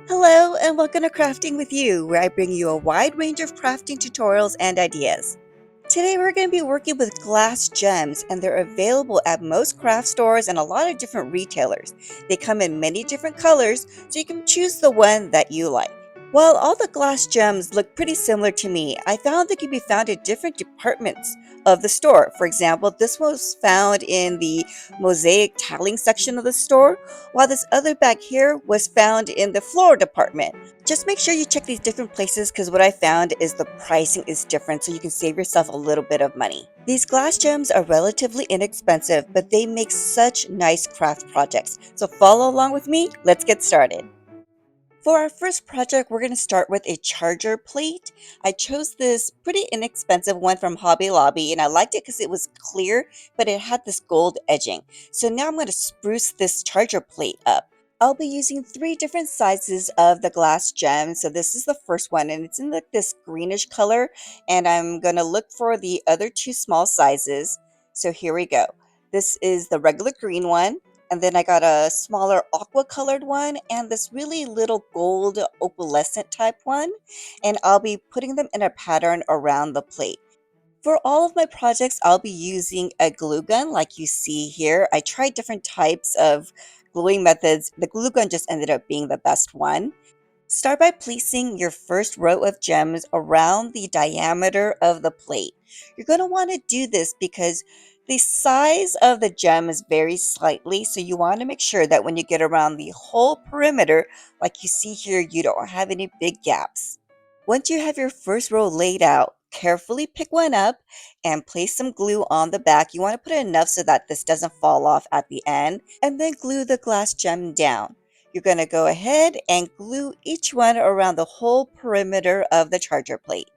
Hello and welcome to Crafting with You, where I bring you a wide range of crafting tutorials and ideas. Today we're going to be working with glass gems, and they're available at most craft stores and a lot of different retailers. They come in many different colors, so you can choose the one that you like. While all the glass gems look pretty similar to me, I found they can be found in different departments of the store. For example, this was found in the mosaic tiling section of the store, while this other bag here was found in the floral department. Just make sure you check these different places because what I found is the pricing is different, so you can save yourself a little bit of money. These glass gems are relatively inexpensive, but they make such nice craft projects. So follow along with me, let's get started. For our first project, we're going to start with a charger plate. I chose this pretty inexpensive one from Hobby Lobby, and I liked it because it was clear, but it had this gold edging. So now I'm going to spruce this charger plate up. I'll be using three different sizes of the glass gem. So this is the first one, and it's in this greenish color, and I'm going to look for the other two small sizes. So here we go. This is the regular green one. And then I got a smaller aqua colored one and this really little gold opalescent type one. And I'll be putting them in a pattern around the plate. For all of my projects, I'll be using a glue gun like you see here. I tried different types of gluing methods. The glue gun just ended up being the best one. Start by placing your first row of gems around the diameter of the plate. You're going to want to do this because the size of the gems varies slightly, so you want to make sure that when you get around the whole perimeter, like you see here, you don't have any big gaps. Once you have your first row laid out, carefully pick one up and place some glue on the back. You want to put enough so that this doesn't fall off at the end, and then glue the glass gem down. You're going to go ahead and glue each one around the whole perimeter of the charger plate.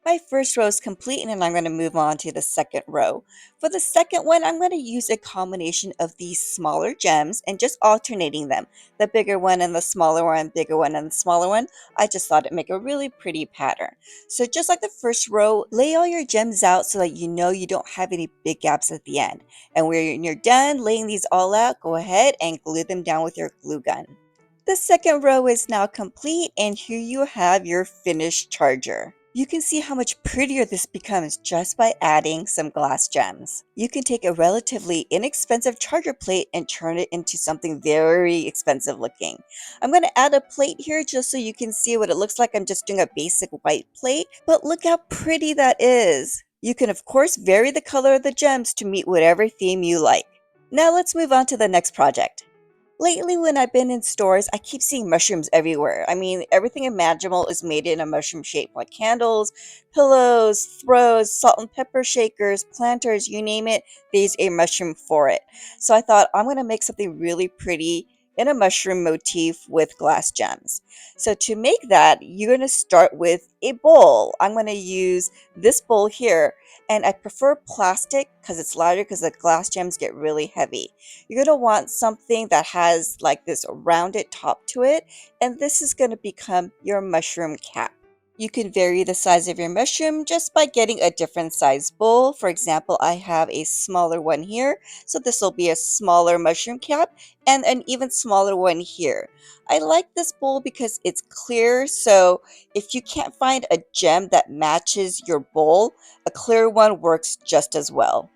My first row is complete and I'm going to move on to the second row. For the second one, I'm going to use a combination of these smaller gems and just alternating them. The bigger one and the smaller one, bigger one and the smaller one. I just thought it'd make a really pretty pattern. So just like the first row, lay all your gems out so that you know you don't have any big gaps at the end. And when you're done laying these all out, go ahead and glue them down with your glue gun. The second row is now complete and here you have your finished charger. You can see how much prettier this becomes just by adding some glass gems. You can take a relatively inexpensive charger plate and turn it into something very expensive looking. I'm going to add a plate here just so you can see what it looks like. I'm just doing a basic white plate, but look how pretty that is. You can of course vary the color of the gems to meet whatever theme you like. Now let's move on to the next project. Lately, when I've been in stores, I keep seeing mushrooms everywhere. I mean, everything imaginable is made in a mushroom shape, like candles, pillows, throws, salt and pepper shakers, planters, you name it, there's a mushroom for it. So I thought I'm going to make something really pretty in a mushroom motif with glass gems. So to make that, you're going to start with a bowl. I'm going to use this bowl here, and I prefer plastic because it's lighter because the glass gems get really heavy. You're going to want something that has like this rounded top to it, and this is going to become your mushroom cap. You can vary the size of your mushroom just by getting a different size bowl. For example, I have a smaller one here, so this will be a smaller mushroom cap and an even smaller one here. I like this bowl because it's clear, so if you can't find a gem that matches your bowl, a clear one works just as well.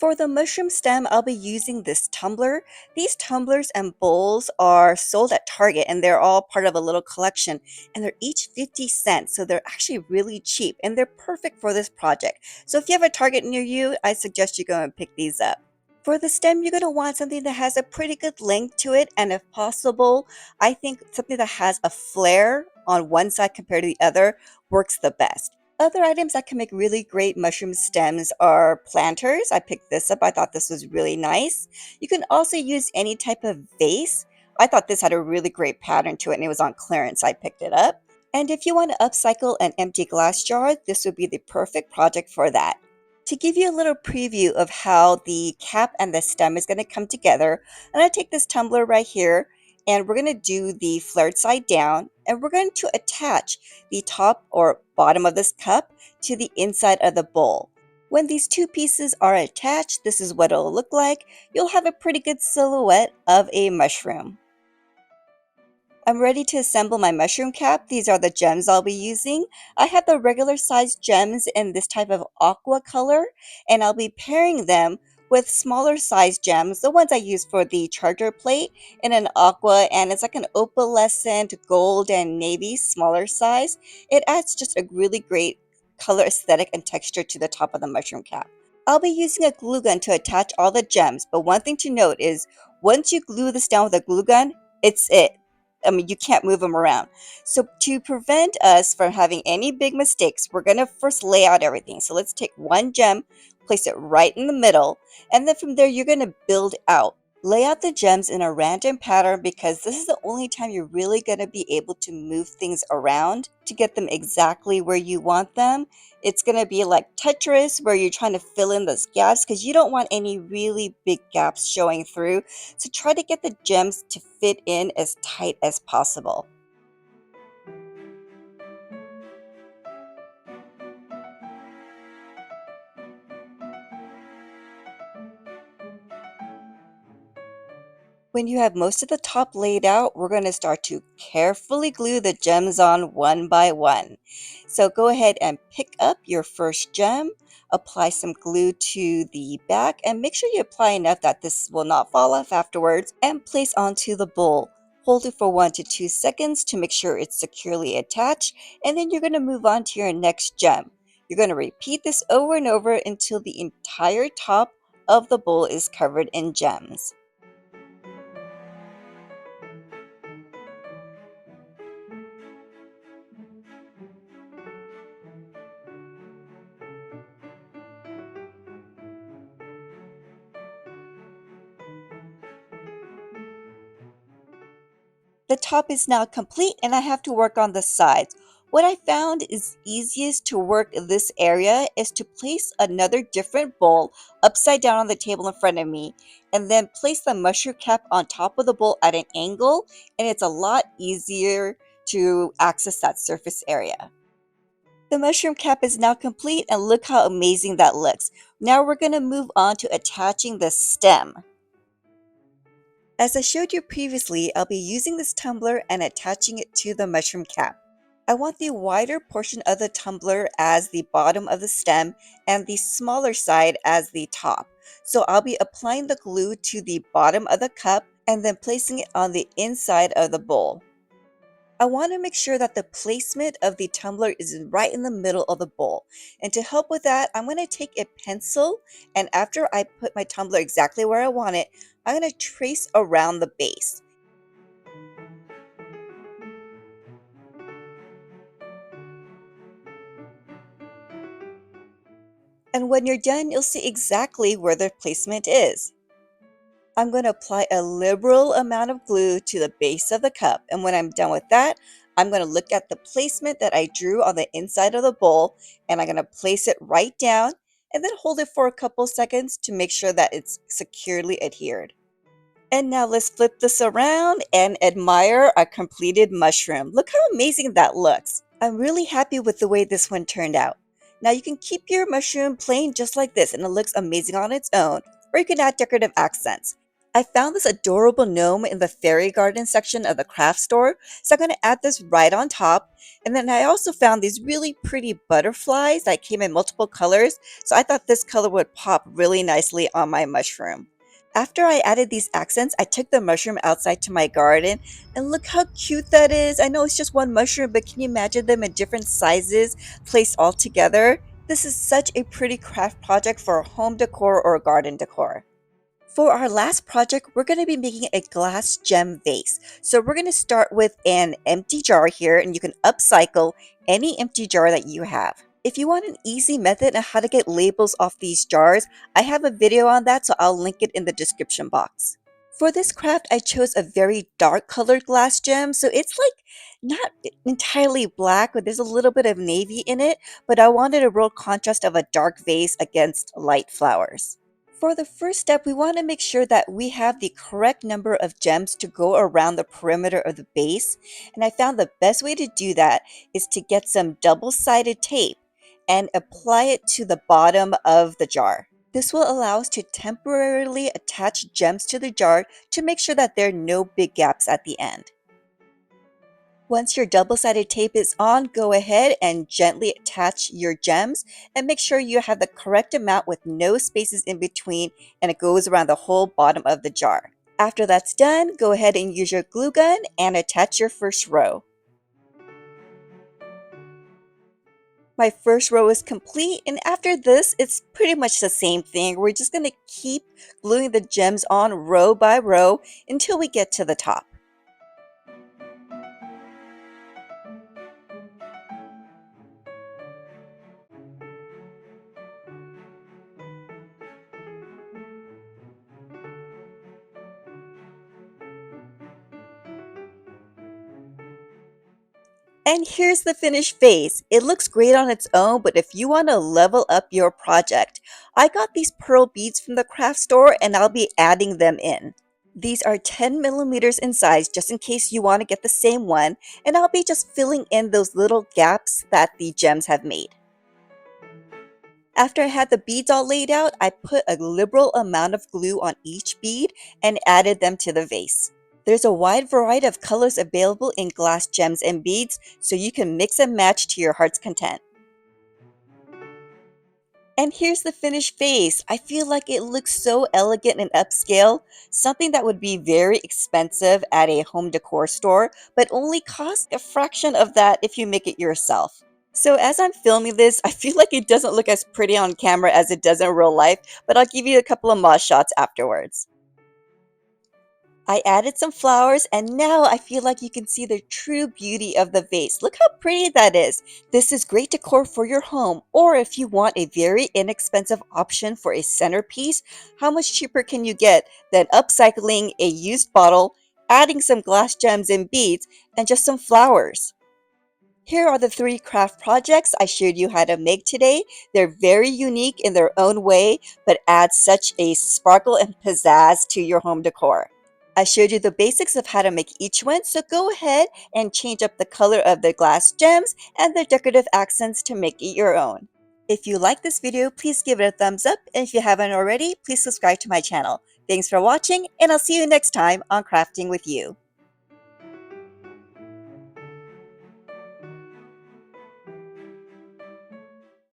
For the mushroom stem, I'll be using this tumbler. These tumblers and bowls are sold at Target and they're all part of a little collection and they're each 50 cents. So they're actually really cheap and they're perfect for this project. So if you have a Target near you, I suggest you go and pick these up. For the stem, you're going to want something that has a pretty good length to it, and if possible, I think something that has a flare on one side compared to the other works the best. Other items that can make really great mushroom stems are planters. I picked this up. I thought this was really nice. You can also use any type of vase. I thought this had a really great pattern to it and it was on clearance. I picked it up. And if you want to upcycle an empty glass jar, this would be the perfect project for that. To give you a little preview of how the cap and the stem is going to come together, I'm going to take this tumbler right here and we're going to do the flared side down and we're going to attach the top or bottom of this cup to the inside of the bowl. When these two pieces are attached, this is what it'll look like. You'll have a pretty good silhouette of a mushroom. I'm ready to assemble my mushroom cap. These are the gems I'll be using. I have the regular sized gems in this type of aqua color, and I'll be pairing them with smaller sized gems, the ones I use for the charger plate in an aqua, and it's like an opalescent gold and navy smaller size. It adds just a really great color aesthetic and texture to the top of the mushroom cap. I'll be using a glue gun to attach all the gems, but one thing to note is once you glue this down with a glue gun, it's it. I mean, you can't move them around. So to prevent us from having any big mistakes, we're going to first lay out everything. So let's take one gem, place it right in the middle, and then from there you're going to build out. Lay out the gems in a random pattern because this is the only time you're really going to be able to move things around to get them exactly where you want them. It's going to be like Tetris where you're trying to fill in those gaps because you don't want any really big gaps showing through. So try to get the gems to fit in as tight as possible. When you have most of the top laid out, we're going to start to carefully glue the gems on one by one. So go ahead and pick up your first gem, apply some glue to the back, and make sure you apply enough that this will not fall off afterwards, and place onto the bowl. Hold it for 1 to 2 seconds to make sure it's securely attached, and then you're going to move on to your next gem. You're going to repeat this over and over until the entire top of the bowl is covered in gems. The top is now complete and I have to work on the sides. What I found is easiest to work this area is to place another different bowl upside down on the table in front of me and then place the mushroom cap on top of the bowl at an angle, and it's a lot easier to access that surface area. The mushroom cap is now complete and look how amazing that looks. Now we're going to move on to attaching the stem. As I showed you previously, I'll be using this tumbler and attaching it to the mushroom cap. I want the wider portion of the tumbler as the bottom of the stem and the smaller side as the top. So I'll be applying the glue to the bottom of the cup and then placing it on the inside of the bowl. I want to make sure that the placement of the tumbler is right in the middle of the bowl. And to help with that, I'm going to take a pencil, and after I put my tumbler exactly where I want it, I'm going to trace around the base. And when you're done, you'll see exactly where the placement is. I'm going to apply a liberal amount of glue to the base of the cup, and when I'm done with that, I'm going to look at the placement that I drew on the inside of the bowl, and I'm going to place it right down and then hold it for a couple seconds to make sure that it's securely adhered. And now let's flip this around and admire our completed mushroom. Look how amazing that looks. I'm really happy with the way this one turned out. Now you can keep your mushroom plain just like this and it looks amazing on its own, or you can add decorative accents. I found this adorable gnome in the fairy garden section of the craft store, so I'm going to add this right on top. And then I also found these really pretty butterflies that came in multiple colors, so I thought this color would pop really nicely on my mushroom. After I added these accents, I took the mushroom outside to my garden, and look how cute that is. I know it's just one mushroom, but can you imagine them in different sizes placed all together? This is such a pretty craft project for home decor or garden decor. For our last project, we're going to be making a glass gem vase. So we're going to start with an empty jar here, and you can upcycle any empty jar that you have. If you want an easy method on how to get labels off these jars, I have a video on that, so I'll link it in the description box. For this craft, I chose a very dark colored glass gem, so it's like not entirely black, but there's a little bit of navy in it, but I wanted a real contrast of a dark vase against light flowers. For the first step, we want to make sure that we have the correct number of gems to go around the perimeter of the base. And I found the best way to do that is to get some double-sided tape and apply it to the bottom of the jar. This will allow us to temporarily attach gems to the jar to make sure that there are no big gaps at the end. Once your double-sided tape is on, go ahead and gently attach your gems and make sure you have the correct amount with no spaces in between and it goes around the whole bottom of the jar. After that's done, go ahead and use your glue gun and attach your first row. My first row is complete, and after this, it's pretty much the same thing. We're just going to keep gluing the gems on row by row until we get to the top. And here's the finished vase. It looks great on its own, but if you want to level up your project, I got these pearl beads from the craft store and I'll be adding them in. These are 10 millimeters in size just in case you want to get the same one, and I'll be just filling in those little gaps that the gems have made. After I had the beads all laid out, I put a liberal amount of glue on each bead and added them to the vase. There's a wide variety of colors available in glass gems and beads, so you can mix and match to your heart's content. And here's the finished vase. I feel like it looks so elegant and upscale, something that would be very expensive at a home decor store, but only costs a fraction of that if you make it yourself. So as I'm filming this, I feel like it doesn't look as pretty on camera as it does in real life, but I'll give you a couple of mod shots afterwards. I added some flowers and now I feel like you can see the true beauty of the vase. Look how pretty that is. This is great decor for your home, or if you want a very inexpensive option for a centerpiece, how much cheaper can you get than upcycling a used bottle, adding some glass gems and beads, and just some flowers? Here are the 3 craft projects I showed you how to make today. They're very unique in their own way, but add such a sparkle and pizzazz to your home decor. I showed you the basics of how to make each one, so go ahead and change up the color of the glass gems and the decorative accents to make it your own. If you like this video, please give it a thumbs up, and if you haven't already, please subscribe to my channel. Thanks for watching, and I'll see you next time on Crafting with You.